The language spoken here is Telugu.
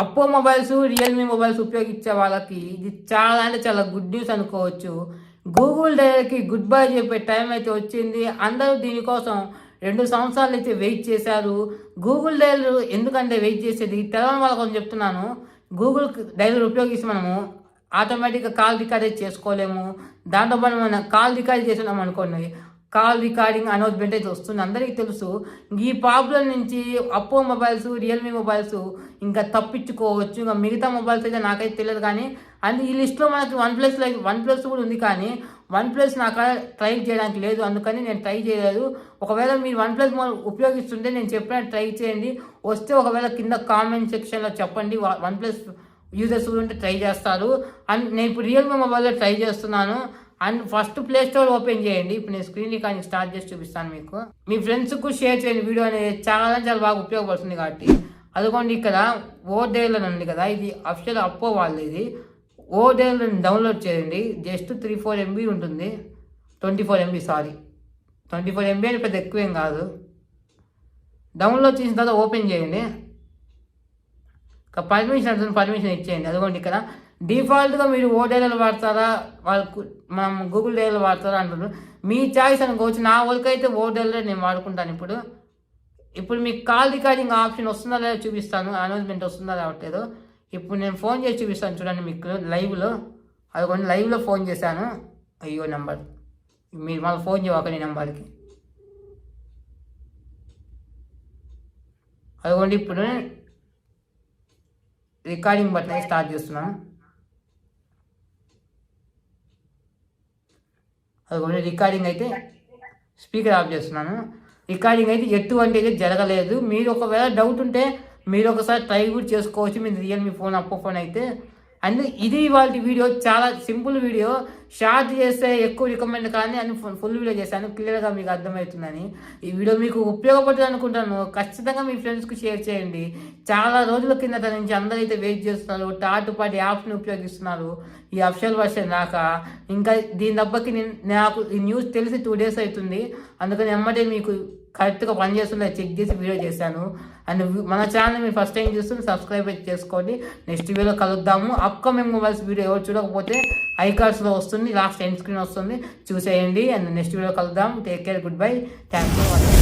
అప్పో మొబైల్స్, రియల్మీ మొబైల్స్ ఉపయోగించే వాళ్ళకి ఇది చాలా అంటే చాలా గుడ్ న్యూస్ అనుకోవచ్చు. గూగుల్ డైలర్కి గుడ్ బై చెప్పే టైం అయితే వచ్చింది. అందరూ దీనికోసం 2 సంవత్సరాలు అయితే వెయిట్ చేశారు. గూగుల్ డైలర్ ఎందుకంటే వెయిట్ చేసేది తెలవని వాళ్ళ కోసం చెప్తున్నాను. గూగుల్ డైలర్ ఉపయోగిస్తే మనము ఆటోమేటిక్గా కాల్ రికార్డ్ అయితే చేసుకోలేము. దాంతోపాటు మనం కాల్ రికార్డ్ చేస్తున్నాం అనుకోండి, కాల్ రికార్డింగ్ అనౌన్స్మెంట్ అయితే వస్తుంది. అందరికీ తెలుసు. ఈ ప్రాబ్లం నుంచి అప్పో మొబైల్స్, రియల్మీ మొబైల్స్ ఇంకా తప్పించుకోవచ్చు. ఇంకా మిగతా మొబైల్స్ అయితే నాకైతే తెలియదు. కానీ అండ్ ఈ లిస్ట్లో మనకి వన్ ప్లస్ కూడా ఉంది. కానీ వన్ ప్లస్ నాకు ట్రై చేయడానికి లేదు, అందుకని నేను ట్రై చేయలేదు. ఒకవేళ మీరు వన్ ప్లస్ ఉపయోగిస్తుంటే నేను చెప్పినట్టు ట్రై చేయండి. వస్తే ఒకవేళ కింద కామెంట్ సెక్షన్లో చెప్పండి. వన్ ప్లస్ యూజర్స్ ఉంటే ట్రై చేస్తారు. అండ్ నేను ఇప్పుడు రియల్మీ మొబైల్లో ట్రై చేస్తున్నాను. And first play store open చేయండి. ఇప్పుడు నేను స్క్రీన్ రికార్డింగ్ స్టార్ట్ చేసి చూపిస్తాను మీకు. మీ ఫ్రెండ్స్కు షేర్ చేయండి. వీడియో అనేది చాలా చాలా బాగా ఉపయోగపడుతుంది కాబట్టి. అదిగోండి ఇక్కడ ఓడైలర్ ఉంది కదా, ఇది అఫిషియల్ అప్పో వాళ్ళు. ఇది ఓడైలర్ డౌన్లోడ్ చేయండి. జస్ట్ 3-4 MB ఉంటుంది. 24 MB సారీ, 24 MB అని పెద్ద ఎక్కువేం కాదు. డౌన్లోడ్ చేసిన తర్వాత ఓపెన్ చేయండి. పర్మిషన్ ఇచ్చేయండి. అదిగోండి ఇక్కడ డిఫాల్ట్గా మీరు ఓడైలర్ వాడతారా, వాళ్ళకు మనం గూగుల్ డైలర్ వాడతారా అంటున్నారు. మీ చాయిస్ అనుకోవచ్చు. నా వరకు అయితే ఓడైలర్ నేను వాడుకుంటాను. ఇప్పుడు మీకు కాల్ రికార్డింగ్ ఆప్షన్ వస్తుందా లేదా చూపిస్తాను. అనౌన్స్మెంట్ వస్తుందా రావట్లేదు. ఇప్పుడు నేను ఫోన్ చేసి చూపిస్తాను చూడండి మీకు లైవ్లో. అదిగోండి లైవ్లో ఫోన్ చేశాను. అయ్యో నెంబర్, మీరు మళ్ళీ ఫోన్ చేయకండి నెంబర్కి. అదిగోండి ఇప్పుడు రికార్డింగ్ బటన్ స్టార్ట్ చేస్తున్నాను. అదిగోండి రికార్డింగ్ అయితే స్పీకర్ ఆఫ్ చేస్తున్నాను. రికార్డింగ్ అయితే ఎటువంటి అయితే జరగలేదు. మీరు ఒకవేళ డౌట్ ఉంటే మీరు ఒకసారి ట్రై కూడా చేసుకోవచ్చు. మీరు రియల్మీ ఫోన్, అప్పో ఫోన్ అయితే. అండ్ ఇది వాళ్ళ వీడియో చాలా సింపుల్ వీడియో. షార్ట్ చేస్తే ఎక్కువ రికమెండ్ కానీ అని ఫుల్ వీడియో చేశాను, క్లియర్గా మీకు అర్థమవుతుందని. ఈ వీడియో మీకు ఉపయోగపడుతుంది అనుకుంటాను. ఖచ్చితంగా మీ ఫ్రెండ్స్కి షేర్ చేయండి. చాలా రోజుల కిందట నుంచి అందరైతే వెయిట్ చేస్తున్నారు. టాటుపాటి యాప్ని ఉపయోగిస్తున్నారు ఈ అఫిషియల్ వర్షన్ రాక. ఇంకా దీని దెబ్బకి నాకు ఈ న్యూస్ తెలిసి 2 days అవుతుంది. అందుకని ఎమ్మటే మీకు కరెక్ట్గా పనిచేస్తుందో చెక్ చేసి వీడియో చేశాను. అండ్ మన ఛానల్ మీరు ఫస్ట్ టైం చూస్తుంటే సబ్స్క్రైబ్ చేసుకోండి. నెక్స్ట్ వీడియోలో కలుద్దాము. అప్కమింగ్ మొబైల్స్ వీడియో ఎవరు చూడకపోతే ఐకార్డ్స్లో వస్తుంది, లాస్ట్ ఎండ్ స్క్రీన్ వస్తుంది, చూసేయండి. అండ్ నెక్స్ట్ వీడియో కలుద్దాం. Take care, good bye, thanks for watching.